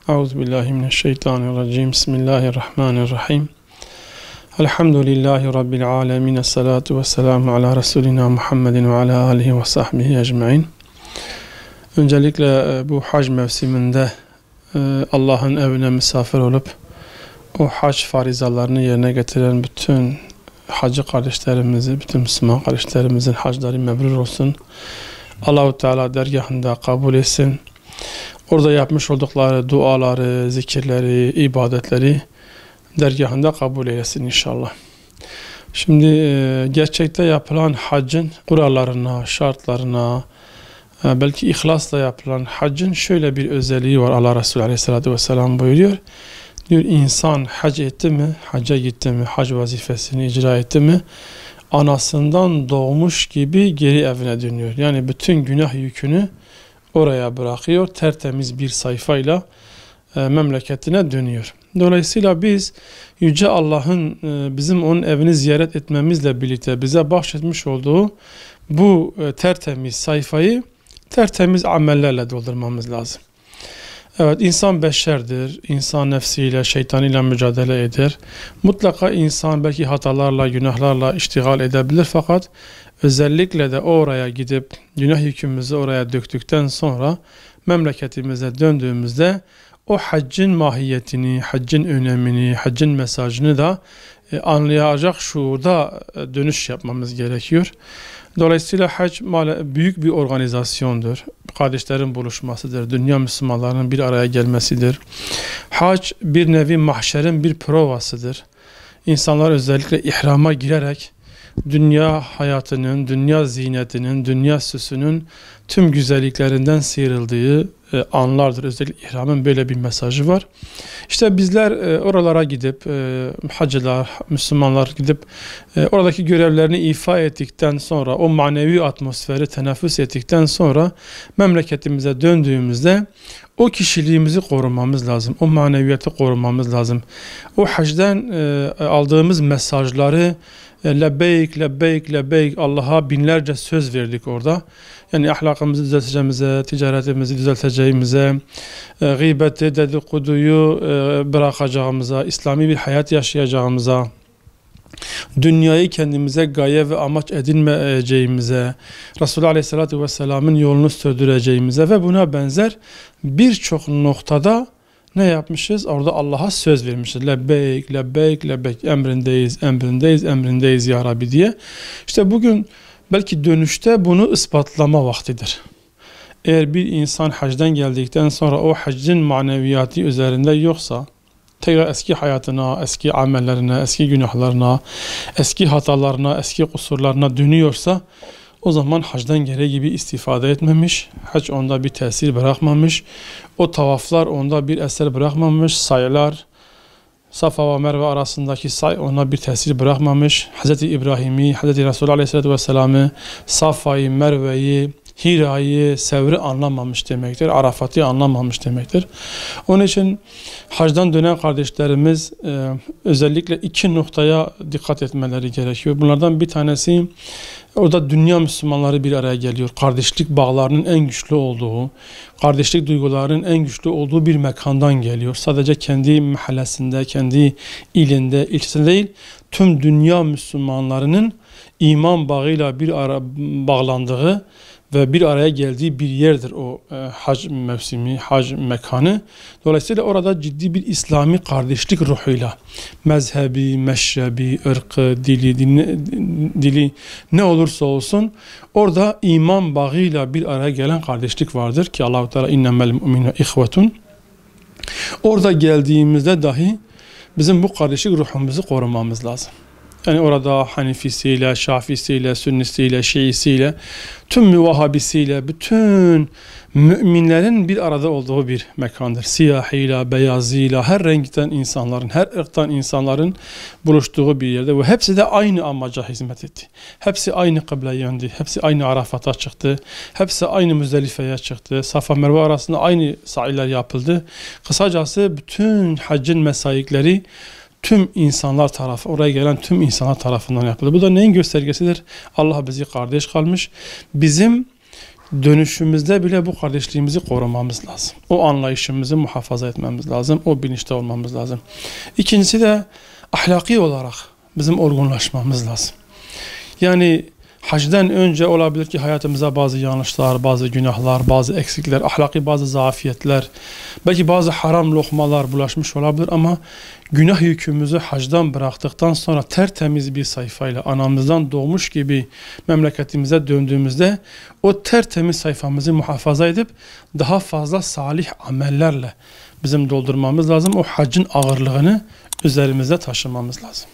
Euzubillahimineşşeytanirracim. Bismillahirrahmanirrahim. Elhamdülillahi Rabbil alemin. Esselatu vesselamu ala Resulina Muhammedin ve ala alihi ve sahbihi ecmain. Öncelikle bu hac mevsiminde Allah'ın evine misafir olup o hac farizalarını yerine getiren bütün hacı kardeşlerimizi, bütün Müslüman kardeşlerimizin hacları mebrur olsun. Allah-u Teala dergahında kabul etsin. Orada yapmış oldukları duaları, zikirleri, ibadetleri dergahında kabul eylesin inşallah. Şimdi gerçekte yapılan haccın kurallarına, şartlarına, belki ihlasla yapılan haccın şöyle bir özelliği var. Allah Resulü Aleyhisselatü Vesselam buyuruyor. Diyor, insan hac etti mi, hacca gitti mi, hac vazifesini icra etti mi, anasından doğmuş gibi geri evine dönüyor. Yani bütün günah yükünü oraya bırakıyor, tertemiz bir sayfayla memleketine dönüyor. Dolayısıyla biz Yüce Allah'ın bizim onun evini ziyaret etmemizle birlikte bize bahşetmiş olduğu bu tertemiz sayfayı tertemiz amellerle doldurmamız lazım. Evet, insan beşerdir, insan nefsiyle, şeytanıyla mücadele eder. Mutlaka insan belki hatalarla, günahlarla iştigal edebilir, fakat özellikle de oraya gidip günah yükümüzü oraya döktükten sonra memleketimize döndüğümüzde o haccın mahiyetini, haccın önemini, haccın mesajını da anlayacak şuurda dönüş yapmamız gerekiyor. Dolayısıyla hac büyük bir organizasyondur. Kardeşlerin buluşmasıdır. Dünya Müslümanlarının bir araya gelmesidir. Hac bir nevi mahşerin bir provasıdır. İnsanlar özellikle ihrama girerek dünya hayatının, dünya zinetinin, dünya süsünün tüm güzelliklerinden sıyrıldığı anlardır. Özellikle ihramın böyle bir mesajı var. İşte bizler oralara gidip, hacılar, Müslümanlar gidip oradaki görevlerini ifa ettikten sonra, o manevi atmosferi teneffüs ettikten sonra memleketimize döndüğümüzde o kişiliğimizi korumamız lazım. O maneviyatı korumamız lazım. O hacden aldığımız mesajları lebbeyk, lebbeyk, lebbeyk, Allah'a binlerce söz verdik orada. Yani ahlakımızı düzelteceğimize, ticaretimizi düzelteceğimize, gıybeti, dedikoduyu bırakacağımıza, İslami bir hayat yaşayacağımıza, dünyayı kendimize gaye ve amaç edinmeyeceğimize, Resulullah Aleyhisselatü Vesselam'ın yolunu sürdüreceğimize ve buna benzer birçok noktada ne yapmışız? Orada Allah'a söz vermişiz. Lebbeyk, lebbeyk, lebbeyk. Emrindeyiz, emrindeyiz, emrindeyiz ya Rabbi diye. İşte bugün belki dönüşte bunu ispatlama vaktidir. Eğer bir insan hacdan geldikten sonra o haccın maneviyatı üzerinde yoksa, tekrar eski hayatına, eski amellerine, eski günahlarına, eski hatalarına, eski kusurlarına dönüyorsa, o zaman hacdan gereği gibi istifade etmemiş, hac onda bir tesir bırakmamış, o tavaflar onda bir eser bırakmamış, sayılar, Safa ve Merve arasındaki say ona bir tesir bırakmamış, Hz. İbrahim'i, Hz. Resulullah Aleyhisselatü Vesselam'ı, Safa'yı, Merve'yi, Hira'yı, Sevr'i anlamamış demektir, Arafat'ı anlamamış demektir. Onun için hacdan dönen kardeşlerimiz özellikle iki noktaya dikkat etmeleri gerekiyor. Bunlardan bir tanesi, orada dünya Müslümanları bir araya geliyor. Kardeşlik bağlarının en güçlü olduğu, kardeşlik duygularının en güçlü olduğu bir mekandan geliyor. Sadece kendi mahallesinde, kendi ilinde, ilçesinde değil, tüm dünya Müslümanlarının iman bağıyla bir ara bağlandığı ve bir araya geldiği bir yerdir o hac mevsimi, hac mekanı. Dolayısıyla orada ciddi bir İslami kardeşlik ruhuyla mezhebi, meşrebi, ırkı, dili ne olursa olsun orada iman bağıyla bir araya gelen kardeşlik vardır ki Allah-u Teala innemel mu'minu ihvetun. Orada geldiğimizde dahi bizim bu kardeşlik ruhumuzu korumamız lazım. Yani orada Hanifisiyle, Şafisiyle, Sünnisiyle, Şiisiyle, tüm Müvahhabisiyle, bütün müminlerin bir arada olduğu bir mekandır. Siyahıyla, beyazıyla, her renkten insanların, her ırktan insanların buluştuğu bir yerde ve hepsi de aynı amaca hizmet etti. Hepsi aynı kıbleye yöndü, hepsi aynı Arafat'a çıktı, hepsi aynı Müzdelife'ye çıktı. Safa Merve arasında aynı sa'iler yapıldı. Kısacası bütün haccın mesaikleri tüm insanlar tarafı, oraya gelen tüm insanlar tarafından yapıldı. Bu da neyin göstergesidir? Allah bizi kardeş kalmış. Bizim dönüşümüzde bile bu kardeşliğimizi korumamız lazım. O anlayışımızı muhafaza etmemiz lazım. O bilinçte olmamız lazım. İkincisi de ahlaki olarak bizim olgunlaşmamız lazım. Yani hacdan önce olabilir ki hayatımıza bazı yanlışlar, bazı günahlar, bazı eksikler, ahlaki bazı zafiyetler, belki bazı haram lokmalar bulaşmış olabilir ama günah yükümüzü hacdan bıraktıktan sonra tertemiz bir sayfayla anamızdan doğmuş gibi memleketimize döndüğümüzde o tertemiz sayfamızı muhafaza edip daha fazla salih amellerle bizim doldurmamız lazım. O haccın ağırlığını üzerimizde taşımamız lazım.